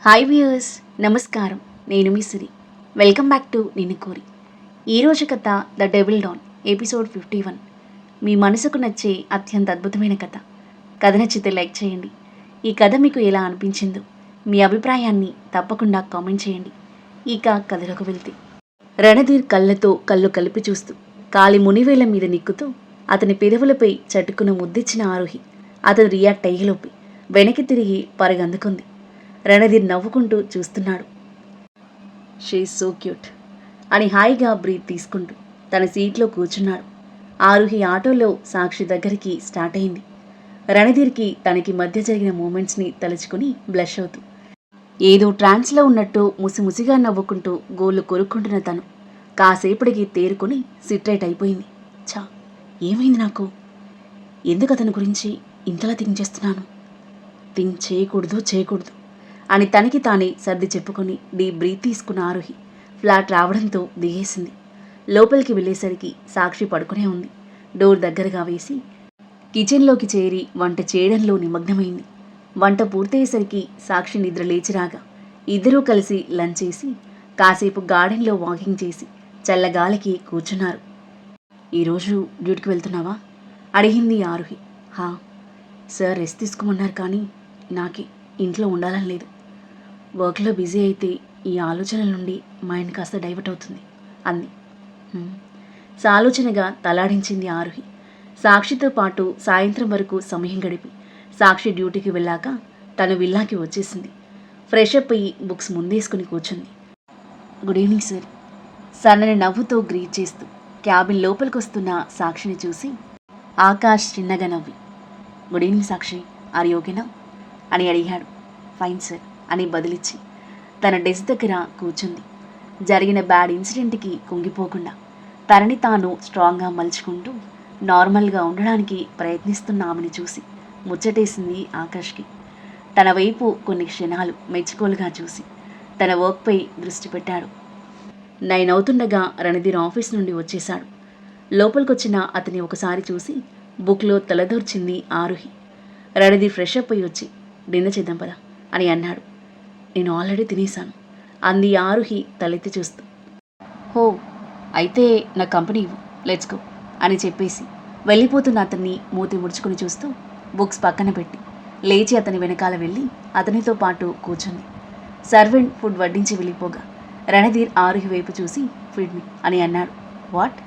Hi viewers, నమస్కారం. నేను మీ సిరి. Welcome back to నిన్ను కోరి. ఈరోజు కథ ద డెవిల్ డాన్ ఎపిసోడ్ 51. మీ మనసుకు నచ్చే అత్యంత అద్భుతమైన కథ. కథ నచ్చితే లైక్ చేయండి. ఈ కథ మీకు ఎలా అనిపించిందో మీ అభిప్రాయాన్ని తప్పకుండా కామెంట్ చేయండి. ఇక కథలోకి వెళ్తే, రణధీర్ కళ్ళతో కళ్ళు కలిపి చూస్తూ కాలి మునివేళ్ల మీద నిక్కుతూ అతని పెదవులపై చటుకున ముద్దిచ్చిన ఆరోహి అతను రియాక్ట్ అయ్యేలోపి వెనక్కి తిరిగి పరుగందుకుంది. రణధీర్ నవ్వుకుంటూ చూస్తున్నాడు. షీ సో క్యూట్ అని హాయిగా బ్రీత్ తీసుకుంటూ తన సీట్లో కూర్చున్నాడు. ఆరుహి ఆటోలో సాక్షి దగ్గరికి స్టార్ట్ అయింది. రణధీర్కి తనకి మధ్య జరిగిన మూమెంట్స్ని తలుచుకుని బ్లష్ అవుతూ ఏదో ట్రాన్స్లో ఉన్నట్టు ముసిముసిగా నవ్వుకుంటూ గోళ్ళు కొరుక్కుంటున్న తను కాసేపటికి తేరుకుని సిట్రైట్ అయిపోయింది. ఛా, ఏమైంది నాకు? ఎందుకు అతని గురించి ఇంతలా థింక్ చేస్తున్నాను? థింక్ చేయకూడదు అని తనకి తానే సర్ది చెప్పుకొని డీప్ బ్రీత్ తీసుకున్న ఆరుహి ఫ్లాట్ రావడంతో దిగేసింది. లోపలికి వెళ్ళేసరికి సాక్షి పడుకునే ఉంది. డోర్ దగ్గరగా వేసి కిచెన్లోకి చేరి వంట చేయడంలో నిమగ్నమైంది. వంట పూర్తయ్యేసరికి సాక్షి నిద్ర లేచిరాగా ఇద్దరూ కలిసి లంచ్ చేసి కాసేపు గార్డెన్లో వాకింగ్ చేసి చల్లగాలికి కూర్చున్నారు. ఈరోజు డ్యూటీకి వెళ్తున్నావా అడిగింది ఆరుహి. హా సార్, రెస్ట్ తీసుకోమన్నారు, కానీ నాకే ఇంట్లో ఉండాలని లేదు. వర్క్లో బిజీ అయితే ఈ ఆలోచనల నుండి మైండ్ కాస్త డైవర్ట్ అవుతుంది అంది. సాలోచనగా తలాడించింది ఆరుహి. సాక్షితో పాటు సాయంత్రం వరకు సమయం గడిపి సాక్షి డ్యూటీకి వెళ్ళాక తను విల్లాకి వచ్చేసింది. ఫ్రెష్ అప్ అయ్యి బుక్స్ ముందేసుకుని కూర్చుంది. Good evening sir. సన్నని నవ్వుతో గ్రీట్ చేస్తూ క్యాబిన్ లోపలికి వస్తున్న సాక్షిని చూసి ఆకాష్ చిన్నగా నవ్వి, good evening Sakshi, are you ఓకేనా అని అడిగాడు. ఫైన్ సార్ అని బదిలిచ్చి తన డెస్క్ దగ్గర కూర్చుంది. జరిగిన బ్యాడ్ ఇన్సిడెంట్కి కుంగిపోకుండా తనని తాను స్ట్రాంగ్గా మలుచుకుంటూ నార్మల్గా ఉండడానికి ప్రయత్నిస్తున్న ఆమెను చూసి ముచ్చటేసింది ఆకాష్కి. తన వైపు కొన్ని క్షణాలు మెచ్చుకోలుగా చూసి తన వర్క్పై దృష్టి పెట్టాడు. 9 అవుతుండగా రణధీర్ ఆఫీస్ నుండి వచ్చేశాడు. లోపలికొచ్చిన అతని ఒకసారి చూసి బుక్లో తలదూర్చింది ఆరుహి. రణధీర్ ఫ్రెష్ అప్ అయ్యి వచ్చి డిన్నర్ చేద్దాం పదా అని అన్నాడు. నేను ఆల్రెడీ తినేశాను అంది ఆరుహి తలెత్తి చూస్తూ. హో, అయితే నా కంపెనీ ఇవ్వు, లెట్స్ గో అని చెప్పేసి వెళ్ళిపోతున్న అతన్ని మూతి ముడుచుకుని చూస్తూ బుక్స్ పక్కన పెట్టి లేచి అతని వెనకాల వెళ్ళి అతనితో పాటు కూర్చుంది. సర్వెంట్ ఫుడ్ వడ్డించి వెళ్ళిపోగా రణధీర్ ఆరుహి వైపు చూసి ఫీడ్ మీ అని అన్నాడు. వాట్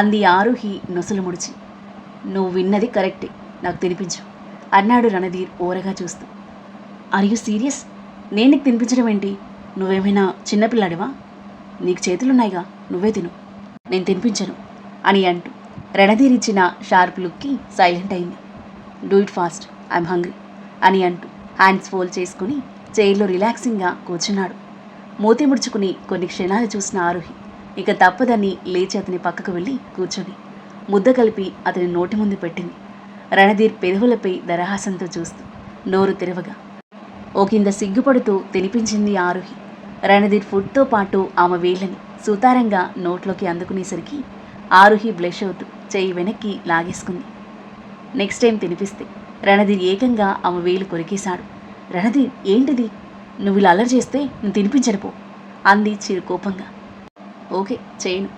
అంది ఆరుహి నొసలు ముడిచి. నువ్వు విన్నది కరెక్టే, నాకు తినిపించు అన్నాడు రణధీర్ ఓరగా చూస్తూ. Are you serious? నేను నీకు తినిపించడం ఏంటి? నువ్వేమైనా చిన్నపిల్లాడివా? నీకు చేతులున్నాయిగా, నువ్వే తిను, నేను తినిపించను అని అంటూ రణధీర్ ఇచ్చిన షార్ప్ లుక్కి సైలెంట్ అయింది. Do it fast, I'm hungry అని అంటూ హ్యాండ్స్ ఫోల్డ్ చేసుకుని చైర్లో రిలాక్సింగ్గా కూర్చున్నాడు. మూతి ముడుచుకుని కొన్ని క్షణాలు చూసిన ఆరుహి ఇక తప్పదని లేచి అతని పక్కకు వెళ్ళి కూర్చొని ముద్ద కలిపి అతని నోటి ముందు పెట్టింది. రణధీర్ పెదవులపై దరహాసంతో చూస్తూ నోరు తెరవగా ఓ కింద సిగ్గుపడుతూ తినిపించింది ఆరుహి. రణధీర్ ఫుడ్తో పాటు ఆమె వేళ్ళని సుతారంగా నోట్లోకి అందుకునేసరికి ఆరుహి బ్లష్ అవుతూ చెయ్యి వెనక్కి లాగేసుకుంది. నెక్స్ట్ టైం తినిపిస్తే రణధీర్ ఏకంగా ఆమె వేలు కొరికేశాడు. రణధీర్, ఏంటిది? నువ్వు ఇలా అల్లరి చేస్తే నేను తినిపించను పో అంది చిరు కోపంగా. ఓకే, చేయను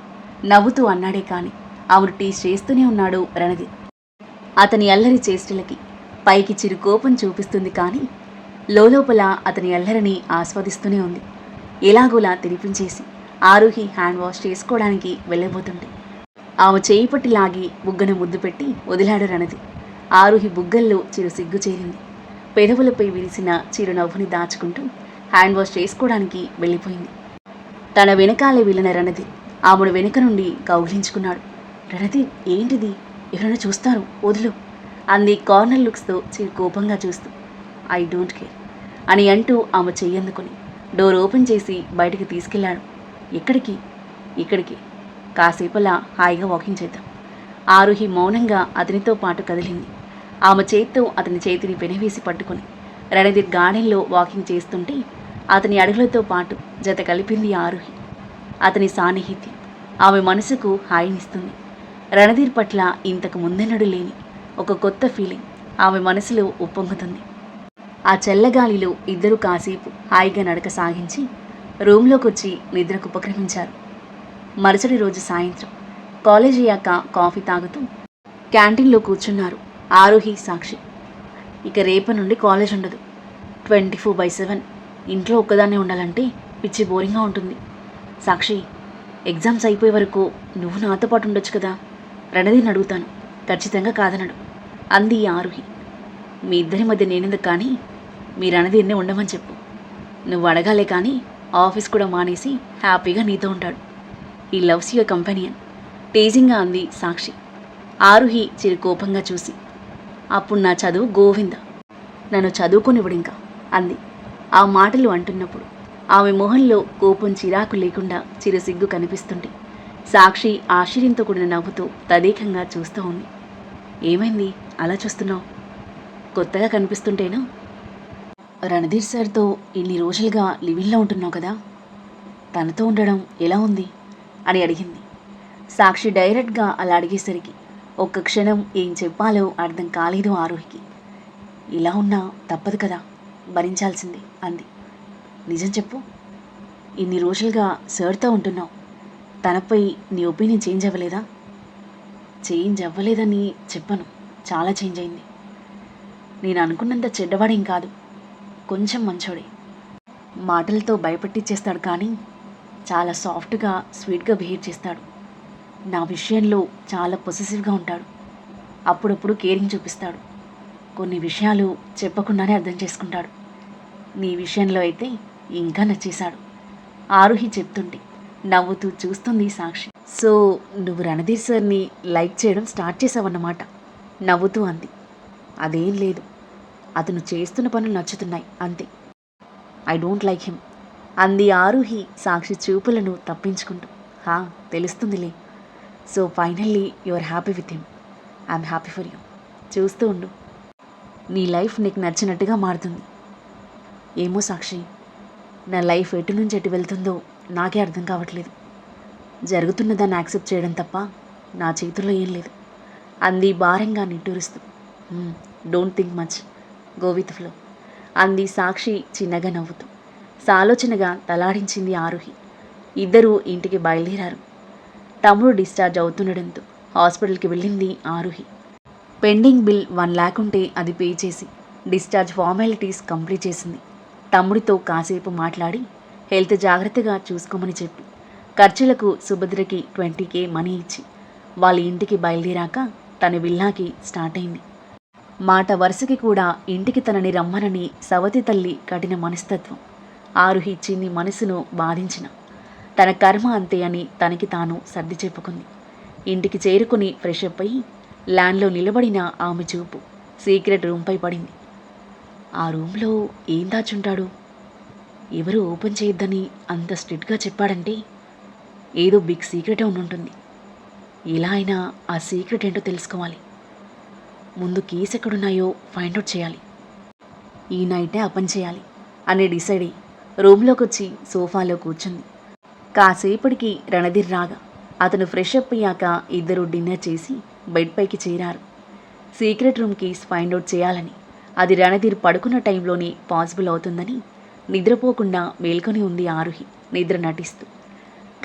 నవ్వుతూ అన్నాడే కానీ ఆమెను టీస్ చేస్తూనే ఉన్నాడు రణధీర్. అతని అల్లరి చేష్టలకి పైకి చిరు కోపం చూపిస్తుంది, కానీ లోపల అతని అల్లరిని ఆస్వాదిస్తూనే ఉంది. ఎలాగోలా తినిపించేసి ఆరుహి హ్యాండ్ వాష్ చేసుకోవడానికి వెళ్ళబోతుంటే ఆమె చేయి పట్టి లాగి బుగ్గన ముద్దు పెట్టి వదిలాడు రణధీర్. ఆరుహి బుగ్గల్లో చిరు సిగ్గు చేరింది. పెదవులపై విరిసిన చిరునవ్వుని దాచుకుంటూ హ్యాండ్ వాష్ చేసుకోవడానికి వెళ్ళిపోయింది. తన వెనకాలే వెళ్ళిన రణధీర్ ఆమెను వెనుక నుండి కౌగిలించుకున్నాడు. రణధీర్, ఏంటిది? ఎవరైనా చూస్తారు, వదులు అంది కార్నర్ లుక్స్తో చిరు కోపంగా చూస్తూ. ఐ డోంట్ కేర్ అని అంటూ ఆమె చెయ్యందుకుని డోర్ ఓపెన్ చేసి బయటికి తీసుకెళ్లాడు. ఎక్కడికి? ఇక్కడికి. కాసేపలా హాయిగా వాకింగ్ చేద్దాం. ఆరుహి మౌనంగా అతనితో పాటు కదిలింది. ఆమె చేత్తో అతని చేతిని పెనవేసి పట్టుకుని రణధీర్ గార్డెన్లో వాకింగ్ చేస్తుంటే అతని అడుగులతో పాటు జత కలిపింది ఆరుహి. అతని సాన్నిహిత్యం ఆమె మనసుకు హాయినిస్తుంది. రణధీర్ పట్ల ఇంతకు ముందెన్నడూ లేని ఒక కొత్త ఫీలింగ్ ఆమె మనసులో ఉప్పొంగుతుంది. ఆ చల్లగాలిలో ఇద్దరు కాసేపు హాయిగా నడక సాగించి రూమ్లోకి వచ్చి నిద్రకు ఉపక్రమించారు. మరుసటి రోజు సాయంత్రం కాలేజ్ అయ్యాక కాఫీ తాగుతూ క్యాంటీన్లో కూర్చున్నారు ఆరుహి, సాక్షి. ఇక రేపటి నుండి కాలేజ్ ఉండదు. 24/7 ఇంట్లో ఒక్కదాన్నే ఉండాలంటే పిచ్చి బోరింగ్గా ఉంటుంది. సాక్షి, ఎగ్జామ్స్ అయిపోయే వరకు నువ్వు నాతో పాటు ఉండొచ్చు కదా. రణధీర్ని అడుగుతాను, ఖచ్చితంగా కాదనడు అంది ఆరుహి. మీ ఇద్దరి మధ్య నేనెందుకు కానీ మీ రణధీర్నే ఉండమని చెప్పు. నువ్వు అడగాలే కానీ ఆఫీస్ కూడా మానేసి హ్యాపీగా నీతో ఉంటాడు. ఈ లవ్స్ యువర్ కంపెనియన్ టీజింగ్గా అంది సాక్షి. ఆరుహి చిరు కోపంగా చూసి, అప్పుడు నా చదువు గోవింద, నన్ను చదువుకొనివ్వడు ఇంకా అంది. ఆ మాటలు అంటున్నప్పుడు ఆమె మొహంలో కోపం చిరాకు లేకుండా చిరు సిగ్గు కనిపిస్తుంటే సాక్షి ఆశ్చర్యంతో కూడిన నవ్వుతూ తదేకంగా చూస్తూ ఉంది. ఏమైంది అలా చూస్తున్నావు? కొత్తగా కనిపిస్తుంటేనా? రణధీర్ సార్తో ఇన్ని రోజులుగా లివింగ్లో ఉంటున్నావు కదా, తనతో ఉండడం ఎలా ఉంది అని అడిగింది. సాక్షి డైరెక్ట్గా అలా అడిగేసరికి ఒక్క క్షణం ఏం చెప్పాలో అర్థం కాలేదు ఆరుహికి. ఇలా ఉన్నా తప్పదు కదా, భరించాల్సిందే అంది. నిజం చెప్పు, ఇన్ని రోజులుగా సార్తో ఉంటున్నావు, తనపై నీ ఒపీనియన్ చేంజ్ అవ్వలేదా? చేంజ్ అవ్వలేదని చెప్పను, చాలా చేంజ్ అయింది. నేను అనుకున్నంత చెడ్డవాడేం కాదు, కొంచెం మంచోడే. మాటలతో భయపెట్టిచ్చేస్తాడు కానీ చాలా సాఫ్ట్గా స్వీట్గా బిహేవ్ చేస్తాడు. నా విషయంలో చాలా పొసెసివ్గా ఉంటాడు. అప్పుడప్పుడు కేరింగ్ చూపిస్తాడు. కొన్ని విషయాలు చెప్పకుండానే అర్థం చేసుకుంటాడు. నీ విషయంలో అయితే ఇంకా నచ్చేశాడు ఆరుహి చెప్తుంటే నవ్వుతూ చూస్తుంది సాక్షి. సో నువ్వు రణధీర్ సార్ని లైక్ చేయడం స్టార్ట్ చేసావన్నమాట నవ్వుతూ అంది. అదేం లేదు, అతను చేస్తున్న పనులు నచ్చుతున్నాయి అంతే. ఐ డోంట్ లైక్ హిమ్ అంది ఆరుహి సాక్షి చూపులను తప్పించుకుంటూ. హా, తెలుస్తుందిలే. So finally you are happy with him. I'm happy for you. చూస్తూ ఉండు, నీ లైఫ్ నీకు నచ్చినట్టుగా మారుతుంది. ఏమో సాక్షి, నా లైఫ్ ఎటు నుంచి ఎటు వెళ్తుందో నాకే అర్థం కావట్లేదు. జరుగుతున్నదాన్ని యాక్సెప్ట్ చేయడం తప్ప నా చేతుల్లో ఏం లేదు అంది భారంగా నిట్టూరుస్తూ. Don't think much, go with flow అంది సాక్షి చిన్నగా నవ్వుతూ. సాలోచనగా తలాడించింది ఆరుహి. ఇద్దరూ ఇంటికి బయలుదేరారు. తమ్ముడు డిశ్చార్జ్ అవుతుండడంతో హాస్పిటల్కి వెళ్ళింది ఆరుహి. పెండింగ్ బిల్ 1 lakh ఉంటే అది పే చేసి డిశ్చార్జ్ ఫార్మాలిటీస్ కంప్లీట్ చేసింది. తమ్ముడితో కాసేపు మాట్లాడి హెల్త్ జాగ్రత్తగా చూసుకోమని చెప్పి ఖర్చులకు సుభద్రకి 20K మనీ ఇచ్చి వాళ్ళ ఇంటికి బయలుదేరాక తన విల్లాకి స్టార్ట్ అయింది. మాట వరుసకి కూడా ఇంటికి తనని రమ్మనని సవతి తల్లి కఠిన మనస్తత్వం ఆరుహి చిన్ని మనసును బాధించిన తన కర్మ అంతే అని తనకి తాను సర్ది చెప్పుకుంది. ఇంటికి చేరుకుని ఫ్రెష్ అప్ అయ్యి ల్యాండ్లో నిలబడిన ఆమె చూపు సీక్రెట్ రూమ్పై పడింది. ఆ రూమ్లో ఏం దాచుంటాడు? ఎవరు ఓపెన్ చేయొద్దని అంత స్ట్రిక్ట్గా చెప్పాడంటే ఏదో బిగ్ సీక్రెటే ఉండుంటుంది. ఎలా అయినా ఆ సీక్రెట్ ఏంటో తెలుసుకోవాలి. ముందు కీస్ ఎక్కడున్నాయో ఫైండ్ అవుట్ చేయాలి. ఈ నైటే ఓపెన్ చేయాలి అని డిసైడ్ అయ్యి రూమ్లోకి వచ్చి సోఫాలో కూర్చుంది. కాసేపటికి రణధీర్ రాగా అతను ఫ్రెష్ అప్ అయ్యాక ఇద్దరు డిన్నర్ చేసి బెడ్ పైకి చేరారు. Secret room keys find out చేయాలని, అది రణధీర్ పడుకున్న టైంలోనే పాసిబుల్ అవుతుందని నిద్రపోకుండా మేల్కొని ఉంది ఆరుహి నిద్ర నటిస్తూ.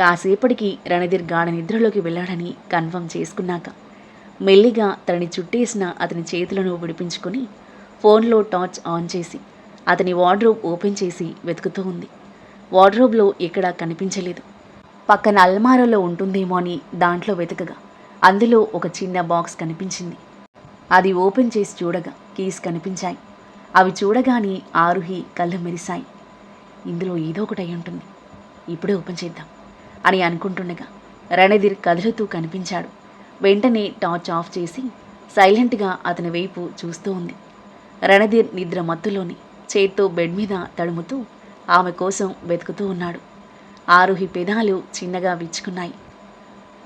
కాసేపటికి రణధీర్ గాఢ నిద్రలోకి వెళ్ళాడని కన్ఫర్మ్ చేసుకున్నాక మెల్లిగా తనని చుట్టేసిన అతని చేతులను విడిపించుకొని ఫోన్లో టార్చ్ ఆన్ చేసి అతని వార్డ్రోబ్ ఓపెన్ చేసి వెతుకుతూ ఉంది. వార్డ్రోబ్లో ఎక్కడా కనిపించలేదు. పక్కన అల్మారాలో ఉంటుందేమో అని దాంట్లో వెతకగా అందులో ఒక చిన్న బాక్స్ కనిపించింది. అది ఓపెన్ చేసి చూడగా కీస్ కనిపించాయి. అవి చూడగానే ఆరుహి కళ్ళు మెరిశాయి. ఇందులో ఏదో ఒకటి అయి ఉంటుంది, ఇప్పుడే ఓపెన్ చేద్దాం అని అనుకుంటుండగా రణధీర్ కదులుతూ కనిపించాడు. వెంటనే టార్చ్ ఆఫ్ చేసి సైలెంట్గా అతని వైపు చూస్తూ ఉంది. రణధీర్ నిద్ర మత్తులోని చేత్తో బెడ్ మీద తడుముతూ ఆమె కోసం వెతుకుతూ ఉన్నాడు. ఆరుహి పెదాలు చిన్నగా విచ్చుకున్నాయి.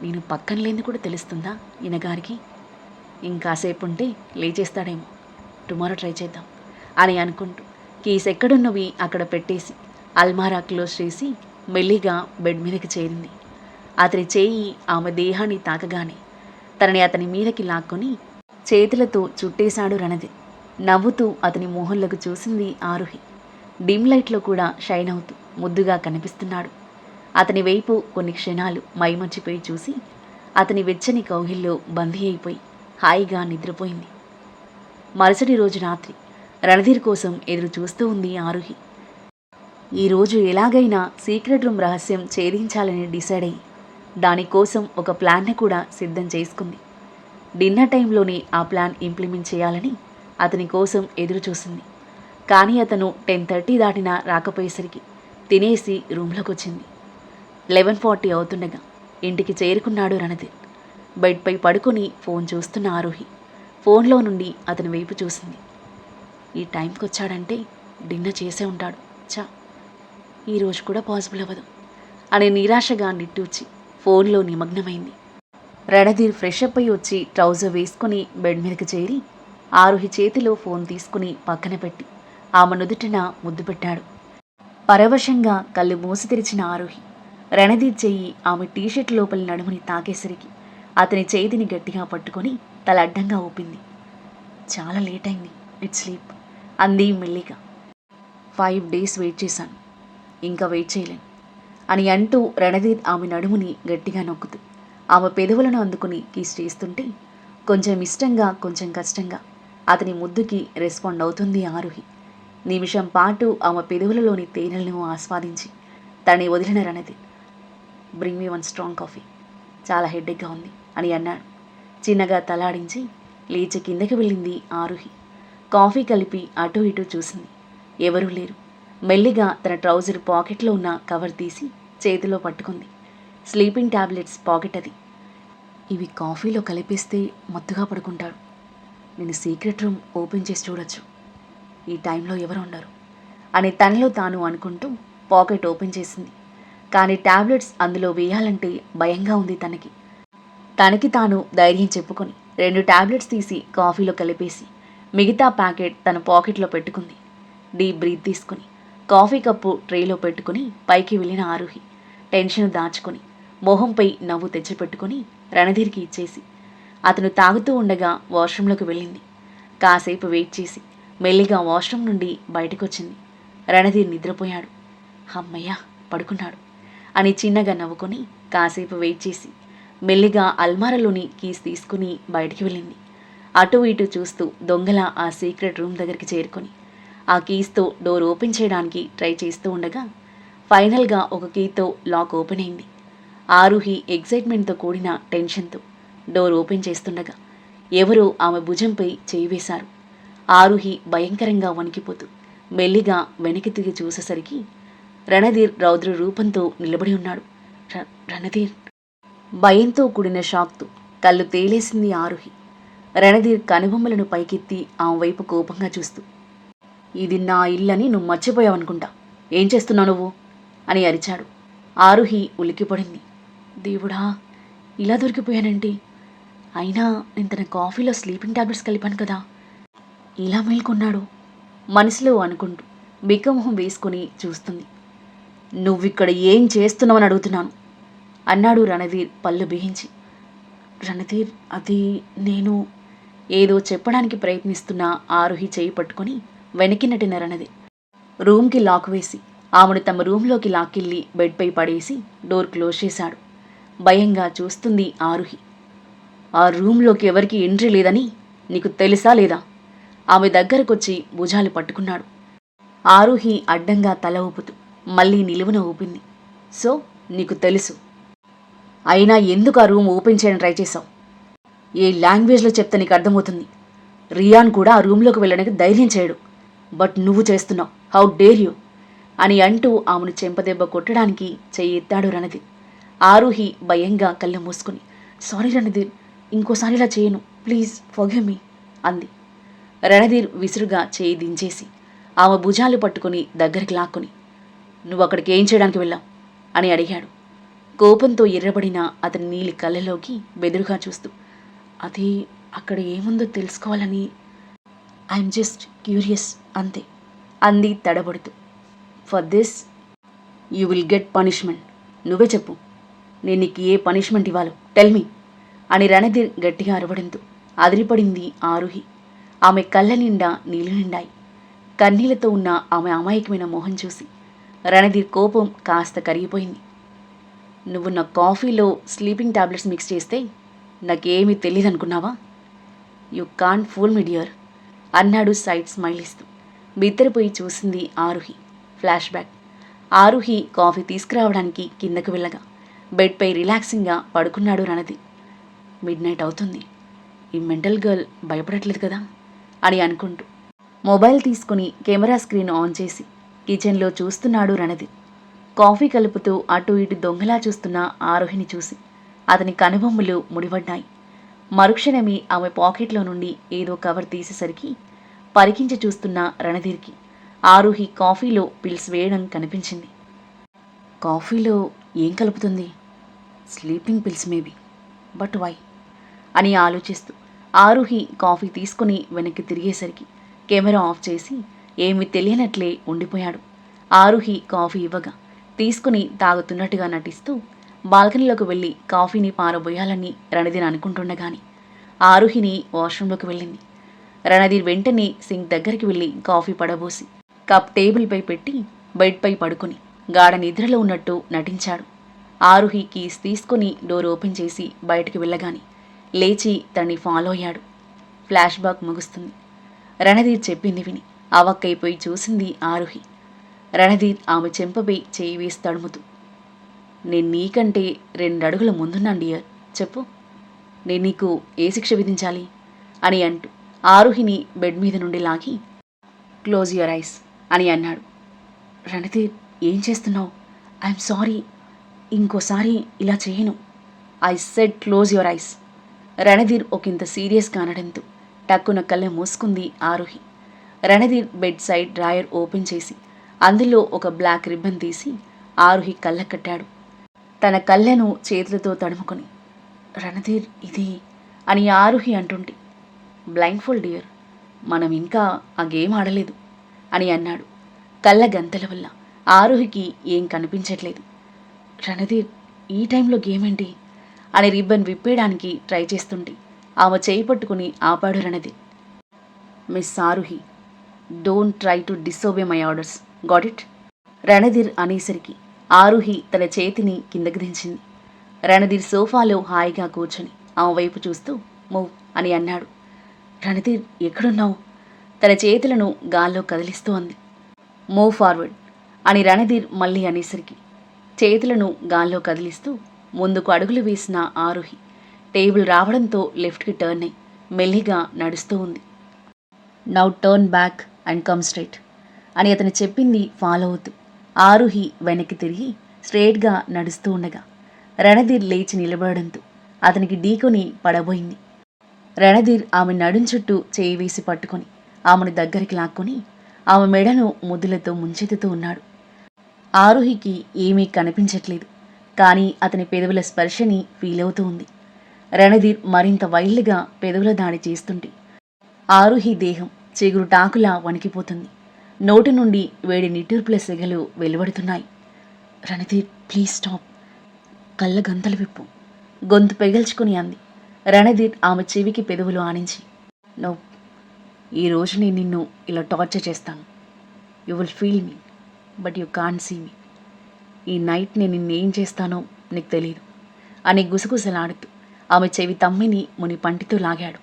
నేను పక్కన లేని కూడా తెలుస్తుందా ఈయనగారికి? ఇంకాసేపు ఉంటే లేచేస్తాడేమో, టుమారో ట్రై చేద్దాం అని అనుకుంటూ కీస్ ఎక్కడున్నవి అక్కడ పెట్టేసి అల్మారా క్లోజ్ చేసి మెల్లిగా బెడ్ మీదకి చేరింది. అతని చేయి ఆమె దేహాన్ని తాకగానే తనని అతని మీదకి లాక్కొని చేతులతో చుట్టేశాడు రణధీర్. నవ్వుతూ అతని మోహంలోకి చూసింది ఆరుహి. డిమ్ లైట్లో కూడా షైన్ అవుతూ ముద్దుగా కనిపిస్తున్నాడు. అతని వైపు కొన్ని క్షణాలు మైమర్చిపోయి చూసి అతని వెచ్చని కౌగిల్లో బందీ అయిపోయి హాయిగా నిద్రపోయింది. మరుసటి రోజు రాత్రి రణధీర్ కోసం ఎదురు చూస్తూ ఉంది ఆరుహి. ఈరోజు ఎలాగైనా సీక్రెట్ రూమ్ రహస్యం ఛేదించాలని డిసైడ్ అయ్యి దానికోసం ఒక ప్లాన్ని కూడా సిద్ధం చేసుకుంది. డిన్నర్ టైంలోనే ఆ ప్లాన్ ఇంప్లిమెంట్ చేయాలని అతని కోసం ఎదురు చూసింది. కానీ అతను 10:30 దాటినా రాకపోయేసరికి తినేసి రూమ్లోకి వచ్చింది. 11:40 అవుతుండగా ఇంటికి చేరుకున్నాడు రణధీర్. బెడ్పై పడుకొని ఫోన్ చూస్తున్న ఆరుహి ఫోన్లో నుండి అతని వైపు చూసింది. ఈ టైంకి వచ్చాడంటే డిన్నర్ చేసే ఉంటాడు. చా, ఈరోజు కూడా పాసిబుల్ అవ్వదు అని నిరాశగా నిట్టూర్చి ఫోన్లో నిమగ్నమైంది. రణధీర్ ఫ్రెష్ అప్ అయి వచ్చి ట్రౌజర్ వేసుకుని బెడ్ మీదకి చేరి ఆరుహి చేతిలో ఫోన్ తీసుకుని పక్కన పెట్టి ఆమె నుదుటిన ముద్దు పెట్టాడు. పరవశంగా కళ్ళు మూసి తెరిచిన ఆరుహి రణధీర్ చెయ్యి ఆమె టీషర్ట్ లోపలి నడుముని తాకేసరికి అతని చేతిని గట్టిగా పట్టుకొని తల అడ్డంగా ఊపింది. చాలా లేట్ అయింది, ఇట్స్ స్లీప్ అంది మెల్లిగా. 5 days వెయిట్ చేశాను, ఇంకా వెయిట్ చేయలేను అని అంటూ రణధీర్ ఆమె నడుముని గట్టిగా నొక్కుతూ ఆమె పెదవులను అందుకుని కిస్ చేస్తుంటే కొంచెం ఇష్టంగా కొంచెం కష్టంగా అతని ముద్దుకి రెస్పాండ్ అవుతుంది ఆరుహి. నిమిషం పాటు ఆమె పెదవులలోని తేనెలను ఆస్వాదించి తనని వదిలిన Randhir, bring me 1 strong coffee, చాలా హెడ్డేక్గా ఉంది అని అన్నాడు. చిన్నగా తలాడించి లేచి కిందకి వెళ్ళింది ఆరుహి. కాఫీ కలిపి అటూ ఇటూ చూసింది. ఎవరూ లేరు. మెల్లిగా తన ట్రౌజర్ పాకెట్లో ఉన్న కవర్ తీసి చేతిలో పట్టుకుంది. స్లీపింగ్ టాబ్లెట్స్ పాకెట్ అది. ఇవి కాఫీలో కలిపేస్తే మత్తుగా పడుకుంటాడు. నేను సీక్రెట్ రూమ్ ఓపెన్ చేసి చూడొచ్చు, ఈ టైంలో ఎవరు ఉండరు అని తనలో తాను అనుకుంటూ పాకెట్ ఓపెన్ చేసింది. కానీ టాబ్లెట్స్ అందులో వేయాలంటే భయంగా ఉంది తనకి. తనకి తాను ధైర్యం చెప్పుకొని 2 టాబ్లెట్స్ తీసి కాఫీలో కలిపేసి మిగతా ప్యాకెట్ తన పాకెట్లో పెట్టుకుంది. డీప్ బ్రీత్ తీసుకుని కాఫీ కప్పు ట్రేలో పెట్టుకుని పైకి వెళ్ళిన ఆరుహి టెన్షన్ దాచుకొని మొహంపై నవ్వు తెచ్చిపెట్టుకుని రణధీర్కి ఇచ్చేసి అతను తాగుతూ ఉండగా వాష్రూంలోకి వెళ్ళింది. కాసేపు వెయిట్ చేసి మెల్లిగా వాష్రూమ్ నుండి బయటకొచ్చింది. రణధీర్ నిద్రపోయాడు. అమ్మయ్య, పడుకున్నాడు అని చిన్నగా నవ్వుకొని కాసేపు వెయిట్ చేసి మెల్లిగా అల్మారాలోని కీస్ తీసుకుని బయటికి వెళ్ళింది. అటు ఇటు చూస్తూ దొంగల ఆ సీక్రెట్ రూమ్ దగ్గరికి చేరుకొని ఆ కీస్తో డోర్ ఓపెన్ చేయడానికి ట్రై చేస్తూ ఉండగా ఫైనల్గా ఒక కీతో లాక్ ఓపెన్ అయింది. ఆరుహి ఎగ్జైట్మెంట్తో కూడిన టెన్షన్తో డోర్ ఓపెన్ చేస్తుండగా ఎవరో ఆమె భుజంపై చేయి వేశారు. ఆరుహి భయంకరంగా వణికిపోతూ మెల్లిగా వెనక్కి తిరిగి చూసేసరికి రణధీర్ రౌద్ర రూపంతో నిలబడి ఉన్నాడు. రణధీర్! భయంతో కూడిన షాక్తో కళ్ళు తేలేసింది ఆరుహి. రణధీర్ కనుబొమ్మలను పైకెత్తి ఆమె వైపు కోపంగా చూస్తూ, ఇది నా ఇల్లని నువ్వు మర్చిపోయావనుకుంటా, ఏం చేస్తున్నావు నువ్వు అని అరిచాడు. ఆరుహి ఉలిక్కిపడింది. దేవుడా, ఇలా దొరికిపోయానంటే, అయినా నేను తన కాఫీలో స్లీపింగ్ టాబ్లెట్స్ కలిపాను కదా, ఇలా మేల్కొన్నాడు మనసులో అనుకుంటూ బిక్కమొహం వేసుకుని చూస్తుంది. నువ్విక్కడ ఏం చేస్తున్నావని అడుగుతున్నాను అన్నాడు రణధీర్ పళ్ళు బిగించి. రణధీర్, అది నేను ఏదో చెప్పడానికి ప్రయత్నిస్తున్న ఆరుహి చేయి పట్టుకొని వెనక్కి నటిన రణధీర్ రూమ్కి లాక్ వేసి ఆమెను తమ రూమ్లోకి లాక్కెళ్ళి బెడ్పై పడేసి డోర్ క్లోజ్ చేశాడు. భయంగా చూస్తుంది ఆరుహి. ఆ రూమ్లోకి ఎవరికి ఎంట్రీ లేదని నీకు తెలుసా లేదా? ఆమె దగ్గరకొచ్చి భుజాలు పట్టుకున్నాడు. ఆరుహి అడ్డంగా తల ఊపుతూ మళ్ళీ నిలువున ఊపింది. సో నీకు తెలుసు, అయినా ఎందుకు ఆ రూమ్ ఓపెన్ చేయడం ట్రై చేశావు? ఏ లాంగ్వేజ్లో చెప్తే నీకు అర్థమవుతుంది? రియాన్ కూడా ఆ రూమ్లోకి వెళ్ళడానికి ధైర్యం చేయడు, బట్ నువ్వు చేస్తున్నావు. హౌ డేర్ యూ అని అంటూ ఆమెను చెంపదెబ్బ కొట్టడానికి చెయ్యి ఎత్తాడు రణధీర్. ఆరుహి భయంగా కళ్ళు మూసుకుని, సారీ రణధీర్, ఇంకోసారి ఇలా చేయను, ప్లీజ్ ఫర్గివ్ మీ అంది. రణధీర్ విసురుగా చేయి దించేసి ఆమె భుజాలు పట్టుకుని దగ్గరికి లాక్కుని, నువ్వు అక్కడికి ఏం చేయడానికి వెళ్ళావు అని అడిగాడు. కోపంతో ఎర్రబడిన అతని నీలి కళ్ళలోకి బెదురుగా చూస్తూ, అది అక్కడ ఏముందో తెలుసుకోవాలని, ఐఎమ్ జస్ట్ క్యూరియస్ అంతే అంది తడబడుతూ. For this you will get punishment. నువ్వే చెప్పు, నేను నీకు ఏ పనిష్మెంట్ ఇవ్వాలో టెల్ మీ అని రణధీర్ గట్టిగా అరవడంతో అదిరిపడింది ఆరుహి. ఆమె కళ్ళ నిండా నీళ్లు నిండాయి. కన్నీళ్లతో ఉన్న ఆమె అమాయకమైన మొహం చూసి రణధీర్ కోపం కాస్త కరిగిపోయింది. నువ్వు నా కాఫీలో స్లీపింగ్ టాబ్లెట్స్ మిక్స్ చేస్తే నాకేమీ తెలియదనుకున్నావా? You can't fool me dear అన్నాడు సైడ్ స్మైల్ ఇస్తూ. బిత్తరపోయి చూసింది Aaruhi. Flash back. Aaruhi coffee తీసుకురావడానికి కిందకు వెళ్ళగా బెడ్పై రిలాక్సింగ్గా పడుకున్నాడు రణధీర్. మిడ్ నైట్ అవుతుంది, ఈ మెంటల్ గర్ల్ భయపడట్లేదు కదా అని అనుకుంటూ మొబైల్ తీసుకుని కెమెరా స్క్రీన్ ఆన్ చేసి కిచెన్లో చూస్తున్నాడు రణధీర్. కాఫీ కలుపుతూ అటు ఇటు దొంగలా చూస్తున్న ఆరుహిని చూసి అతని కనుబొమ్మలు ముడిపడ్డాయి. మరుక్షణమే ఆమె పాకెట్లో నుండి ఏదో కవర్ తీసేసరికి పరికించి చూస్తున్న రణధీర్కి ఆరుహి కాఫీలో పిల్స్ వేయడం కనిపించింది. కాఫీలో ఏం కలుపుతుంది? Sleeping pills maybe, but why అని ఆలోచిస్తూ ఆరుహి కాఫీ తీసుకుని వెనక్కి తిరిగేసరికి కెమెరా ఆఫ్ చేసి ఏమీ తెలియనట్లే ఉండిపోయాడు. ఆరుహి కాఫీ ఇవ్వగా తీసుకుని తాగుతున్నట్టుగా నటిస్తూ బాల్కనీలోకి వెళ్ళి కాఫీని పారబోయాలని రణధీర్ అనుకుంటుండగాని ఆరుహిని వాష్రూంలోకి వెళ్ళింది. రణధీర్ వెంటనే సింక్ దగ్గరికి వెళ్ళి కాఫీ పడబోసి కప్ టేబుల్పై పెట్టి బెడ్పై పడుకుని గాఢ నిద్రలో ఉన్నట్టు నటించాడు. ఆరుహి కీస్ తీసుకుని డోర్ ఓపెన్ చేసి బయటికి వెళ్ళగాని లేచి తనని ఫాలో అయ్యాడు. ఫ్లాష్ బ్యాక్ ముగుస్తుంది. రణధీర్ చెప్పింది విని అవక్కైపోయి చూసింది ఆరుహి. రణధీర్ ఆమె చెంపపై చేయి వేసి తడుముతూ, నేను నీకంటే 2 అడుగుల ముందున్నాను డియర్, చెప్పు, నేను నీకు ఏ శిక్ష విధించాలి అని అంటూ ఆరుహిని బెడ్ మీద నుండి లాగి క్లోజ్ యువర్ ఐస్ అని అన్నాడు. రణధీర్, ఏం చేస్తున్నావు? ఐఎమ్ సారీ, ఇంకోసారి ఇలా చేయను. I said close your eyes. Ranadheer ఒకంత సీరియస్గా అనడంతో టక్కున కళ్ళె మూసుకుంది Aaruhi. Ranadheer bed side drawer open చేసి అందులో ఒక బ్లాక్ రిబ్బన్ తీసి ఆరుహి కళ్ళ కట్టాడు. తన కళ్ళను చేతులతో తడుముకొని, రణధీర్ ఇది అని ఆరుహి అంటుంటే, బ్లైండ్ ఫోల్డ్ డియర్, మనం ఇంకా ఆ గేమ్ ఆడలేదు అని అన్నాడు. కళ్ళ గంతల వల్ల ఆరుహికి ఏం కనిపించట్లేదు. రణధీర్, ఈ టైంలో గేమ్ ఏంటి అని రిబ్బన్ విప్పేయడానికి ట్రై చేస్తుంటే ఆమె చేయి పట్టుకుని ఆపాడు Randhir. Miss Aaruhi, don't try to disobey my orders, got it? Randhir అనేసరికి ఆరుహి తన చేతిని కిందకి దించింది. రణధీర్ సోఫాలో హాయిగా కూర్చొని ఆమె వైపు చూస్తూ మూవ్ అని అన్నాడు. రణధీర్, ఎక్కడున్నావు? తన చేతులను గాల్లో కదిలిస్తూ అంది. మూవ్ ఫార్వర్డ్ అని రణధీర్ మళ్ళీ అనేసరికి చేతులను గాల్లో కదిలిస్తూ ముందుకు అడుగులు వేసిన ఆరుహి టేబుల్ రావడంతో లెఫ్ట్కి టర్న్ అయి మెల్లిగా నడుస్తూ ఉంది. Now turn back and come straight అని అతను చెప్పింది ఫాలో అవుతూ ఆరుహి వెనక్కి తిరిగి స్ట్రేట్గా నడుస్తూ ఉండగా రణధీర్ లేచి నిలబడడంతో అతనికి ఢీకొని పడబోయింది. రణధీర్ ఆమె నడుం చుట్టూ చేయి వేసి పట్టుకొని ఆమెను దగ్గరికి లాక్కొని ఆమె మెడను ముద్దులతో ముంచెత్తుతూ ఉన్నాడు. ఆరుహికి ఏమీ కనిపించట్లేదు, కానీ అతని పెదవుల స్పర్శని ఫీల్ అవుతూ ఉంది. రణధీర్ మరింత వైల్డ్గా పెదవుల దాడి చేస్తుంటే ఆరుహి దేహం చిగురు టాకులా వణికిపోతుంది. నోటి నుండి వేడి నిట్టూర్పుల సెగలు వెలువడుతున్నాయి. రణధీర్, ప్లీజ్ స్టాప్, కళ్ళ గంతలు విప్పు, గొంతు పెగల్చుకుని అంది. రణధీర్ ఆమె చెవికి పెదవులు ఆనించి, నో, ఈరోజు నేను నిన్ను ఇలా టార్చర్ చేస్తాను. You will feel me, but you can't see me. ఈ నైట్ నేను నిన్నేం చేస్తానో నీకు తెలియదు అని గుసగుసలాడుతూ ఆమె చెవి తమ్మిని ముని పంటితో లాగాడు.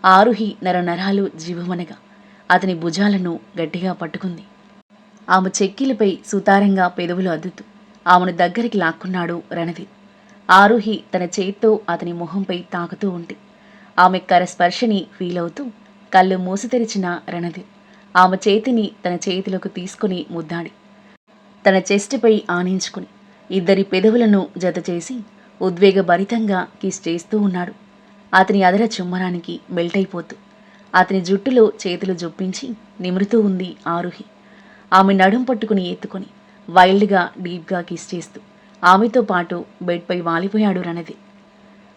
ఆరుహి నరనరాలు జీవమనగా అతని భుజాలను గట్టిగా పట్టుకుంది. ఆమె చెక్కిలపై సుతారంగా పెదవులు అద్దుతూ ఆమెను దగ్గరికి లాక్కున్నాడు రణధీర్. ఆరుహి తన చేత్తో అతని మొహంపై తాకుతూ ఉంటే ఆమె కరస్పర్శని ఫీల్ అవుతూ కళ్ళు మూసి తెరిచిన రణధీర్ ఆమె చేతిని తన చేతిలోకి తీసుకుని ముద్దాడి తన చెస్ట్పై ఆనించుకుని ఇద్దరి పెదవులను జతచేసి ఉద్వేగభరితంగా కిస్ చేస్తూ ఉన్నాడు. అతని అదర చుమ్మరానికి మెల్ట్ అయిపోతూ అతని జుట్టులో చేతులు జొప్పించి నిమురుతూ ఉంది ఆరుహి. ఆమె నడుం పట్టుకుని ఎత్తుకొని వైల్డ్గా డీప్గా కిస్ చేస్తూ ఆమెతో పాటు బెడ్పై వాలిపోయాడు రణధీర్.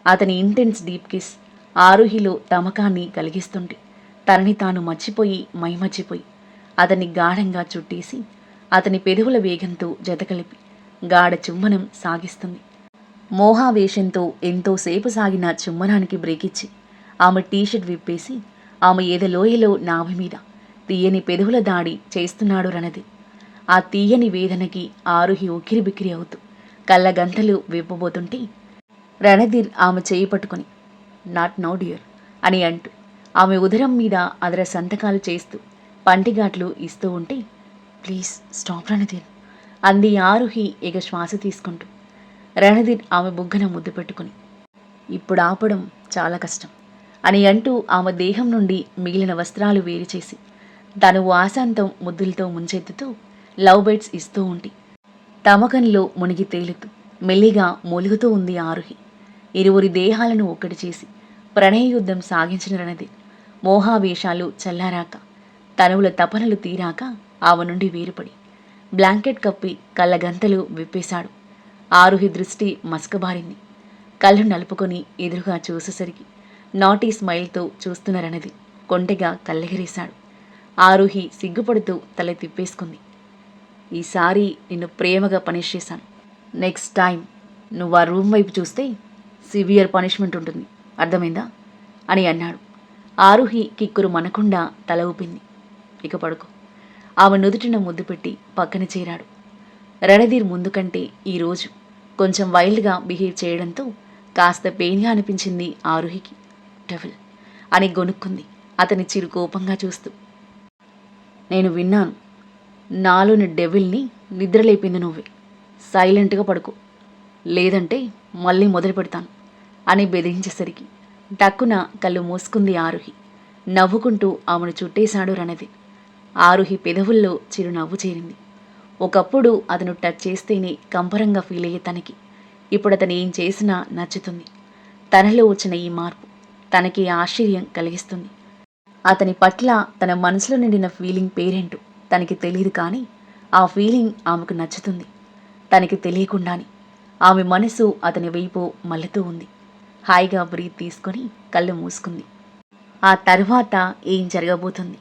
అతని ఇంటెన్స్ డీప్ కిస్ ఆరుహిలో తమకాన్ని కలిగిస్తుంటే తనని తాను మర్చిపోయి మైమర్చిపోయి అతన్ని గాఢంగా చుట్టేసి అతని పెదవుల వేగంతో జతకలిపి గాఢ చుమ్మనం సాగిస్తుంది. మోహావేశంతో ఎంతోసేపు సాగిన చుమ్మనానికి బ్రేకిచ్చి ఆమె టీషర్ట్ విప్పేసి ఆమె లోయలో నాభి మీద తీయని పెదవుల దాడి చేస్తున్నాడు రణధీర్. ఆ తీయని వేదనకి ఆరుహి ఉక్కిరిబిక్కిరి అవుతూ కళ్ళగంతలు విప్పబోతుంటే రణధీర్ ఆమె చేయి పట్టుకొని నాట్ నౌ డియర్ అని అంటూ ఆమె ఉదరం మీద అదర సంతకాలు చేస్తూ పంటిఘాట్లు ఇస్తూ ఉంటే ప్లీజ్ స్టాప్ రణధీర్ అంది ఆరుహి ఇక శ్వాస తీసుకుంటూ. రణధీర్ ఆమె బుగ్గన ముద్దు పెట్టుకుని ఇప్పుడు ఆపడం చాలా కష్టం అని అంటూ ఆమె దేహం నుండి మిగిలిన వస్త్రాలు వేరు చేసి తను వాసాంతం ముద్దులతో ముంచెత్తుతూ లవ్ బైట్స్ ఇస్తూ ఉండి తమకంలో మునిగి తేలుతూ మెల్లిగా మూలుగుతూ ఉంది ఆరుహి. ఇరువురి దేహాలను ఒక్కటి చేసి ప్రణయ యుద్ధం సాగించిన రణధీర్ మోహావేశాలు చల్లారాక తనువుల తపనలు తీరాక ఆమె నుండి వేరుపడి బ్లాంకెట్ కప్పి కళ్ళగంతలు విప్పేశాడు. ఆరుహి దృష్టి మసకబారింది. కళ్ళు నలుపుకొని ఎదురుగా చూసేసరికి నాటీ స్మైల్తో చూస్తున్న రణధీర్ కొంటెగా కళ్ళెగరేశాడు. ఆరుహి సిగ్గుపడుతూ తల తిప్పేసుకుంది. ఈసారి నిన్ను ప్రేమగా పనిష్ చేశాను. నెక్స్ట్ టైం నువ్వు ఆ రూమ్ వైపు చూస్తే సివియర్ పనిష్మెంట్ ఉంటుంది, అర్థమైందా అని అన్నాడు. ఆరుహి కిక్కురు మనకుండా తల ఊపింది. ఇక పడుకో. ఆమె నుదుటిన ముద్దు పెట్టి పక్కన చేరాడు. రణధీర్ ముందు కంటే ఈరోజు కొంచెం వైల్డ్గా బిహేవ్ చేయడంతో కాస్త పెయిన్గా అనిపించింది ఆరుహికి. డెవిల్ అని గొనుక్కుంది అతని చిరు కోపంగా చూస్తూ. నేను విన్నాను, నాలోని డెవిల్ని నిద్రలేపింది నువ్వే. సైలెంట్గా పడుకో, లేదంటే మళ్ళీ మొదలు పెడతాను అని బెదిరించేసరికి టక్కున కళ్ళు మూసుకుంది ఆరుహి. నవ్వుకుంటూ ఆమెను చుట్టేశాడు రణధీర్. ఆరుహి పెదవుల్లో చిరునవ్వు చేరింది. ఒకప్పుడు అతను టచ్ చేస్తేనే కంపరంగా ఫీల్ అయ్యే తనకి ఇప్పుడు అతను ఏం చేసినా నచ్చుతుంది. తనలో వచ్చిన ఈ మార్పు తనకి ఆశ్చర్యం కలిగిస్తుంది. అతని పట్ల తన మనసులో నిండిన ఫీలింగ్ పేరేంటో తనకి తెలియదు, కానీ ఆ ఫీలింగ్ ఆమెకు నచ్చుతుంది. తనకి తెలియకుండానే ఆమె మనసు అతని వైపు మళ్ళుతూ ఉంది. హాయిగా బ్రీత్ తీసుకొని కళ్ళు మూసుకుంది. ఆ తర్వాత ఏం జరగబోతుంది?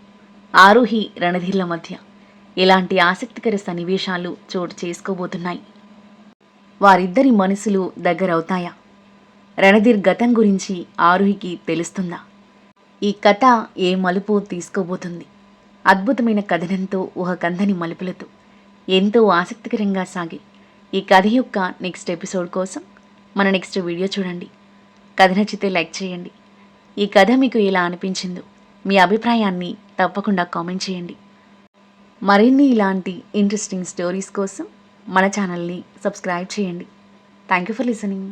ఆరుహి రణధీర్ల మధ్య ఎలాంటి ఆసక్తికర సన్నివేశాలు చోటు చేసుకోబోతున్నాయి? వారిద్దరి మనసులు దగ్గరవుతాయా? రణధీర్ గతం గురించి ఆరుహికి తెలుస్తుందా? ఈ కథ ఏ మలుపు తీసుకోబోతుంది? అద్భుతమైన కథనంతో ఊహకందని మలుపులతో ఎంతో ఆసక్తికరంగా సాగే ఈ కథ యొక్క నెక్స్ట్ ఎపిసోడ్ కోసం మన నెక్స్ట్ వీడియో చూడండి. కథ నచ్చితే లైక్ చేయండి. ఈ కథ మీకు ఎలా అనిపించిందో మీ అభిప్రాయాన్ని తప్పకుండా కామెంట్ చేయండి. మరిన్ని ఇలాంటి ఇంట్రెస్టింగ్ స్టోరీస్ కోసం మన ఛానల్ని సబ్స్క్రైబ్ చేయండి. Thank you for listening.